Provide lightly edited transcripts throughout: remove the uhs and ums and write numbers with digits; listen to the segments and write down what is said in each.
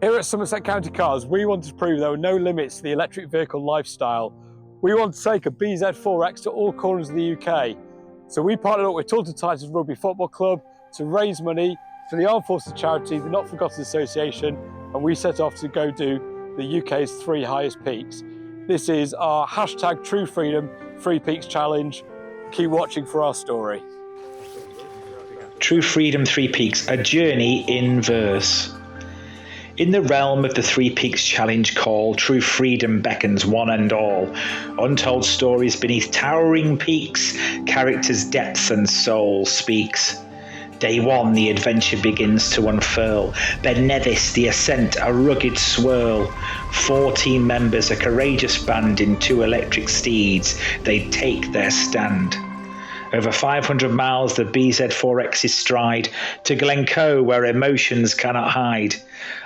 Here at Somerset County Cars, we wanted to prove there were no limits to the electric vehicle lifestyle. We wanted to take a BZ4X to all corners of the UK. So we partnered up with Taunton Titans Rugby Football Club to raise money for the Armed Forces Charity, the Not Forgotten Association, and we set off to go do the UK's 3 highest peaks. This is our hashtag True Freedom 3 Peaks Challenge. Keep watching for our story. True Freedom 3 Peaks, a journey in verse. In the realm of the 3 Peaks Challenge call, true freedom beckons one and all. Untold stories beneath towering peaks, characters' depth and soul speaks. Day 1, the adventure begins to unfurl. Ben Nevis, the ascent, a rugged swirl. 14 members, a courageous band in 2 electric steeds, they take their stand. Over 500 miles the BZ4X's stride to Glencoe where emotions cannot hide.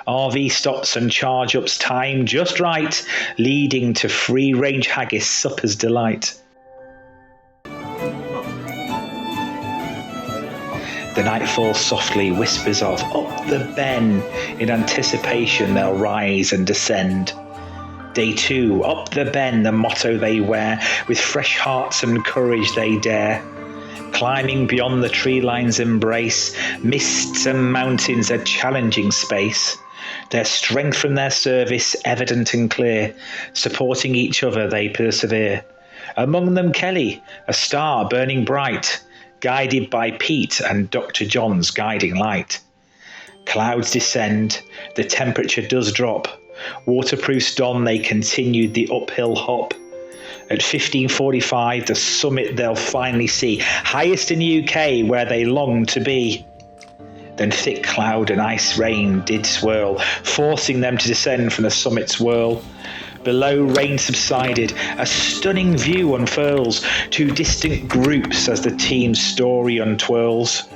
RV stops and charge ups time just right, leading to free range haggis supper's delight. The night falls softly, whispers of up the Ben. In anticipation they'll rise and descend. Day 2, up the Ben, the motto they wear, with fresh hearts and courage they dare. Climbing beyond the tree line's embrace, mists and mountains a challenging space. Their strength from their service evident and clear, supporting each other they persevere. Among them Kelly, a star burning bright, guided by Pete and Dr. John's guiding light. Clouds descend, the temperature does drop. Waterproofs don, they continued the uphill hop. At 15:45, the summit they'll finally see, highest in the UK where they long to be. Then thick cloud and ice rain did swirl, forcing them to descend from the summit's whirl. Below, rain subsided, a stunning view unfurls, 2 distant groups as the team's story untwirls.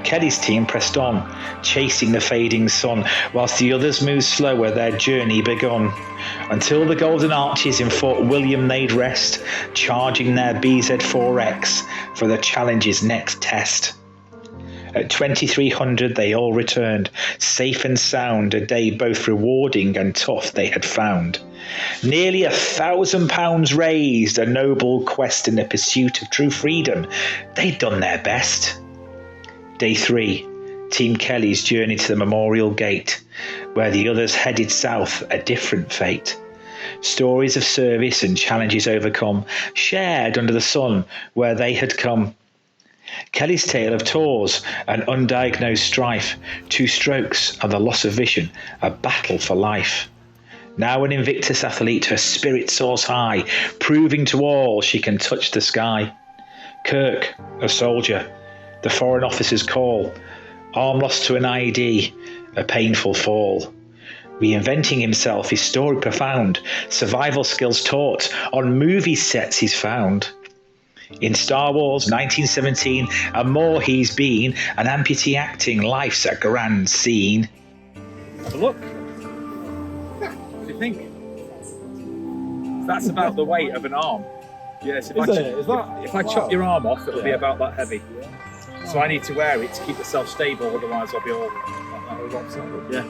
Kelly's team pressed on, chasing the fading sun, whilst the others moved slower, their journey begun. Until the Golden Arches in Fort William they'd rest, charging their BZ4X for the challenge's next test. At 2300 they all returned, safe and sound, a day both rewarding and tough they had found. Nearly £1,000 raised, a noble quest in the pursuit of true freedom. They'd done their best. Day 3, Team Kelly's journey to the Memorial Gate, where the others headed south, a different fate. Stories of service and challenges overcome, shared under the sun where they had come. Kelly's tale of tours and undiagnosed strife, 2 strokes and the loss of vision, a battle for life. Now an Invictus athlete, her spirit soars high, proving to all she can touch the sky. Kirk, a soldier, the foreign officer's call, arm lost to an IED, a painful fall. Reinventing himself, his story profound, survival skills taught, on movie sets he's found. In Star Wars 1917 and more he's been, an amputee acting, life's a grand scene. Have a look. What do you think? That's about the weight of an arm. Yes, if I chop your arm off, it'll be about that heavy. So I need to wear it to keep myself stable, otherwise I'll be all yeah.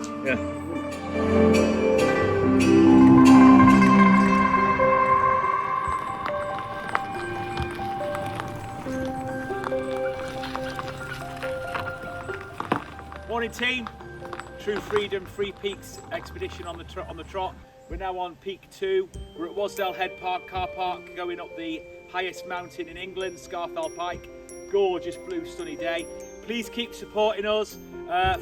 Morning team, True Freedom 3 Peaks expedition on the trot. We're now on Peak 2. We're at Wasdale Head Park car park, going up the highest mountain in England, Scafell Pike. Gorgeous blue sunny day. Please keep supporting us.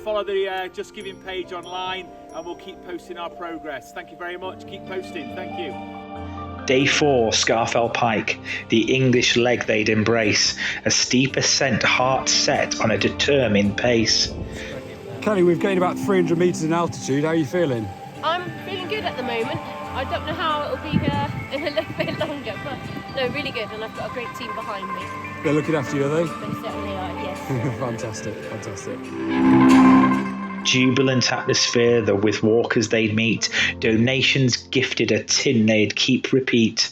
Follow the Just Giving page online and we'll keep posting our progress. Thank you very much. Keep posting. Thank you. Day 4, Scafell Pike, the English leg they'd embrace, a steep ascent, heart set on a determined pace. Kelly, we've gained about 300 metres in altitude. How are you feeling? I'm feeling good at the moment. I don't know how it'll be in a little bit longer, but no, really good, and I've got a great team behind me. They're looking after you, are they? They certainly are, yes. Fantastic, fantastic. Jubilant atmosphere, the with walkers they'd meet, donations gifted a tin they'd keep repeat.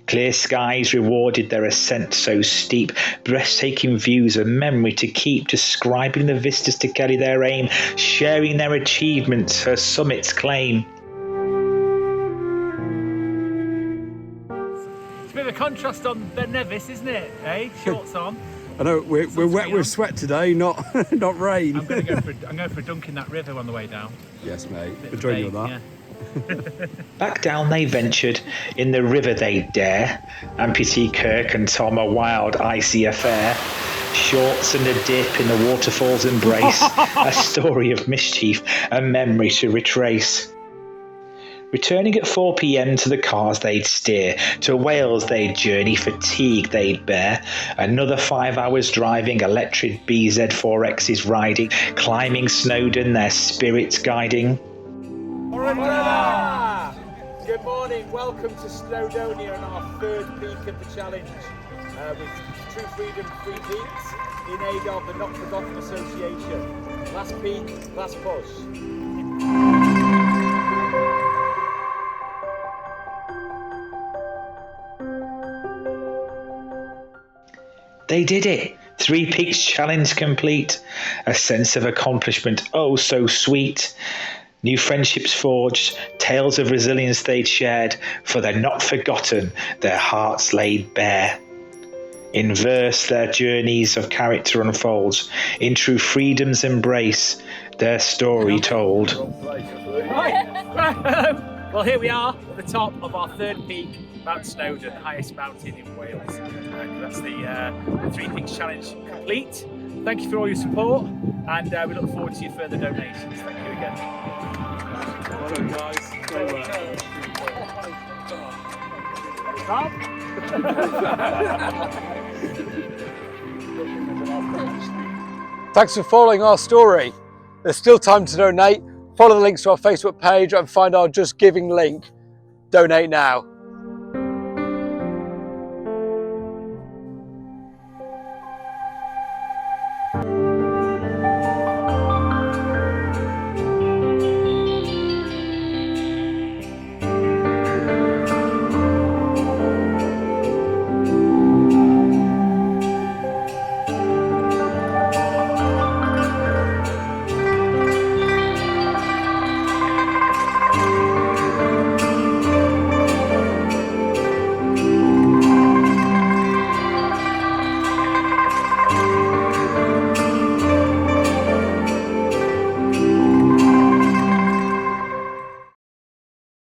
Clear skies rewarded their ascent so steep, breathtaking views of memory to keep, describing the vistas to carry their aim, sharing their achievements her summits claim. It's a bit of a contrast on Ben Nevis, isn't it? Eh? Shorts on. I know we're wet with sweat today, not not rain. I'm going for a dunk in that river on the way down. Yes, mate. We'll join you on that. Yeah. Back down they ventured, in the river they'd dare. Amputee Kirk and Tom a wild, icy affair. Shorts and a dip in the waterfall's embrace. A story of mischief, a memory to retrace. Returning at 4 p.m. to the cars they'd steer, to Wales they'd journey, fatigue they'd bear. Another 5 hours driving, electric BZ4X's riding, climbing Snowdon, their spirits guiding. Hurrah! Good morning, welcome to Snowdonia and our third peak of the challenge with True Freedom 3 Peaks in aid of the Not Forgotten Association. Last peak, last push. They did it! 3 Peaks challenge complete. A sense of accomplishment, oh so sweet. New friendships forged, tales of resilience they'd shared, for they're not forgotten, their hearts laid bare. In verse their journeys of character unfolds, in true freedom's embrace, their story told. Well, here we are at the top of our third peak, Mount Snowdon, the highest mountain in Wales. And that's the 3 Peaks Challenge complete. Thank you for all your support, and we look forward to your further donations. Thank you again. Well done, guys. Thanks for following our story. There's still time to donate. Follow the links to our Facebook page and find our Just Giving link. Donate now.